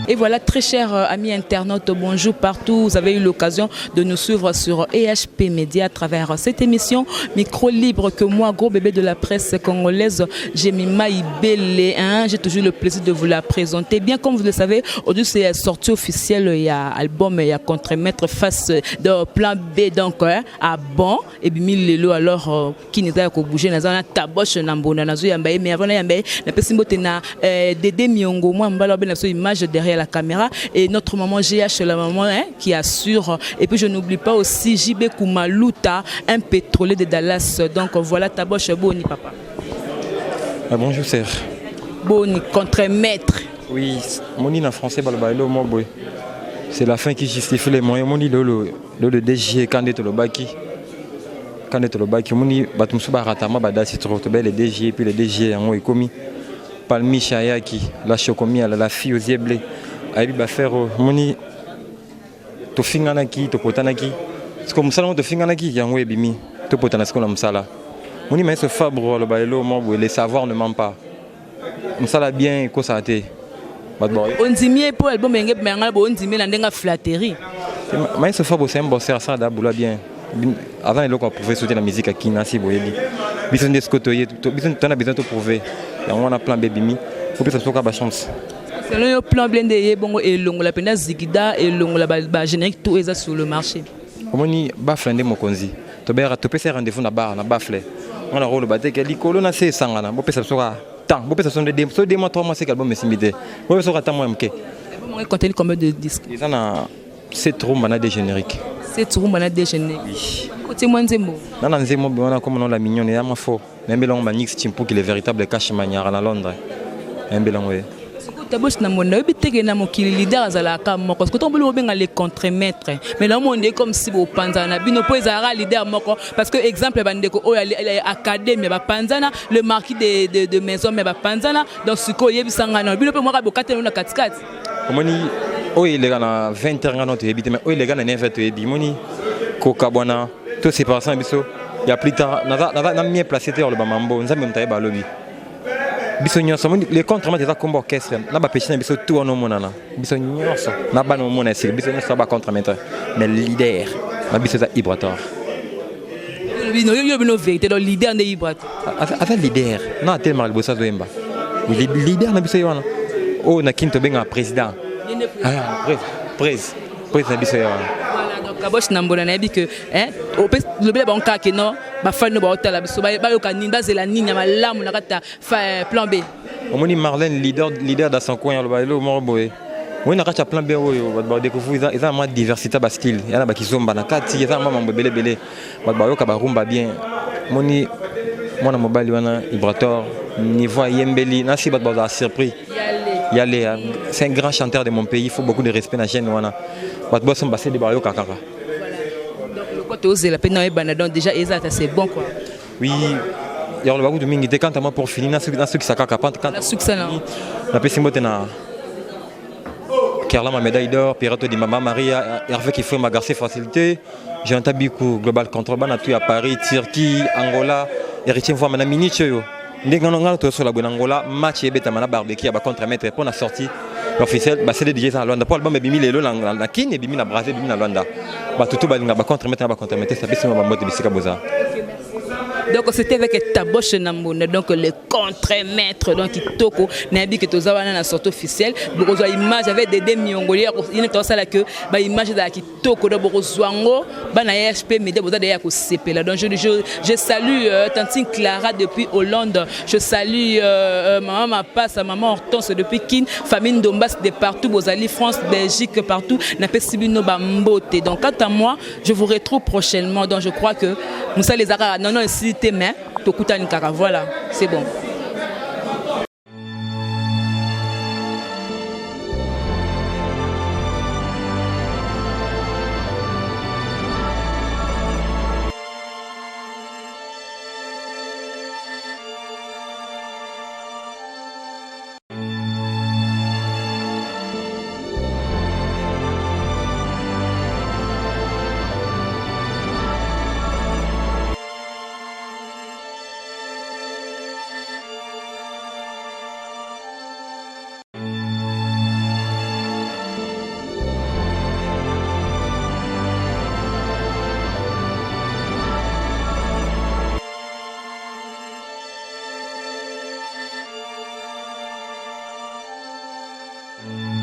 Et voilà, très chers amis internautes, bonjour partout. Vous avez eu l'occasion de nous suivre sur EHP Média à travers cette émission Micro Libre que moi, gros bébé de la presse congolaise, Jemima Ibele. J'ai toujours le plaisir de vous la présenter. Bien comme vous le savez, aujourd'hui c'est sortie officielle, il y a album, il y a contre-maître face de plan B, donc à bon. Et bien, Lelo alors, qui n'est pas bougé, nous avons taboche nambona, nous avons mais avant yambaye, nous avons Dédé Miongo, moi, nous avons une image derrière la caméra et notre maman GH, la maman qui assure. Et puis je n'oublie pas aussi JB Koumaluta, un pétrolier de Dallas. Donc voilà Taboche Boni, papa. Bonjour, Serge. Boni, contre-maître. Oui, mon en français, c'est la fin qui justifie les moyens. Mon le DG, candidat le Baki. Candidat le Baki, mon Batumsuba Ratama, Badasi, le DG, puis le DG, on commis. Palmi Chayaki, la Chocomi, la fille aux Zieblé. Aïbi Bafero, Moni, to Finganaki, to Potanaki. C'est comme ça, to Finganaki, Yango Bimi, to Potanasko Namsala. Moni, mais ce Fabre, le bailo, les savoirs ne mentent pas. Msala bien, quoi ça a été. On dit mieux pour l'album, on dit mieux dans la flatterie. Mais ce Fabre, c'est un bosseur, ça a bien. Avant, il pouvait sauter la musique à Kinasi, Boyeli. Bison de Scotoyer, Bison, tu as besoin de prouver. Et on a plein de bébés, pour que ça soit pas chance. C'est le plan blindé, bon, et long, la peine Zigida, et long, la générique, tout est sur le marché. Comment ni baflende mokonzi. Tu peux faire rendez-vous na bar, na bafle. On a rôle batté que l'icône na c'est sangana. Bon, ça sera tant. Bon, ça sont des mois, 3 mois, c'est qu'album est simité. Bon, ça sera tant moins que. Bon, contenu combien de disques? Ils en a 7 roues, on a des génériques. 7 roues, on a des génériques. Oui. Côté moins Nzembo. Non, Nzembo, on a comme on la mignonne, il y a ma faux. Même là, on a Nix Timpo qui est le véritable cache manière à Londres. Un bel oui. Taboche na monde obiteke na mokili leader azalaka moko parce que ton bolo benga les contre-maîtres mais là monde comme si bo panzana bino po ezara leader moko parce que exemple bandeko o académie ba panzana le marquis de maison mais ba panzana donc siko yebisanga na bino pe moko bokate na katikati omoni o il est na 20 ans na to yebite mais o il est na 9 to yebi moni ko kabona to séparation biso il y a plus tard na mieux placé le bamambo nzambe mtaye ba lobi. Les contre-maîtres des combats orchestre, n'a pas péché, mais tout en monana. Bisognos, n'a pas non monnaie, bisognos n'a pas contre-maître, mais leader, n'a pas besoin d'Ibrator. Il y a une vérité, le leader de Ibrator. Avec leader, non tellement le bossa doemba. Il est leader, n'a pas besoin. Oh, n'a qu'un tobenga président. Ah, président bisoya. Kabosh Nambona n'a dit que le blé banca qui non ba fan no ba hôtel biso ba yo kaninda zela nini malamu na kata plan B. Omoni Marlène leader dans son coin le bailo morboé. Oui na kata plan B oyo ba découvrir ils ont ma diversité ba style yana ba kizomba na kati ils ont mambo belé ba yo ka ba rumba bien. Moni mona mobile wana Ibrator niveau Yembeli na si ba surpris. Yalé c'est un grand chanteur de mon pays, il faut beaucoup de respect na jeune wana. Ba boss on basé de ba yo kakaka. Donc déjà c'est bon quoi. Oui, il y a le bagou de mingi quand moi pour finir dans ceux qui s'accapent quand le succès là. La PC motena Kerla ma médaille d'or, Pirato di Mama Maria, Hervé qui fait ma garçée facilité. J'ai un tabikou global contrôle à tout à Paris, Turquie, Angola, héritier voix mana minute yo. Ndenge ngana to sur la bonne Angola, match et beta mana barbecue ba contre-maître pour la sortie officielle, bah c'est les DJ à Luanda. Pour l'album bimi lelo na Kin et bimi na Brazil, bimi na Luanda. Bah tout balinga ba contre-maître ça peut se mode bisika boza. Donc c'était avec Taboche Nambona, donc les contre-maîtres, donc Kitoko, Nabi que Tozawana na sorte officielle, Borozo image avec des Miongoliens, il est ça là que bah image de Kitoko de Borozoango, bah na EHP Média boza derrière ko CP là. Donc je salue Tantine Clara depuis Hollande, je salue maman Mapas, maman Hortense depuis Kin, famille Dombas de partout, Bozali France, Belgique partout, na Pesibino Bambote. Donc quant à moi, je vous retrouve prochainement. Donc je crois que Moussa les Ara non ici tes mains, voilà, c'est bon.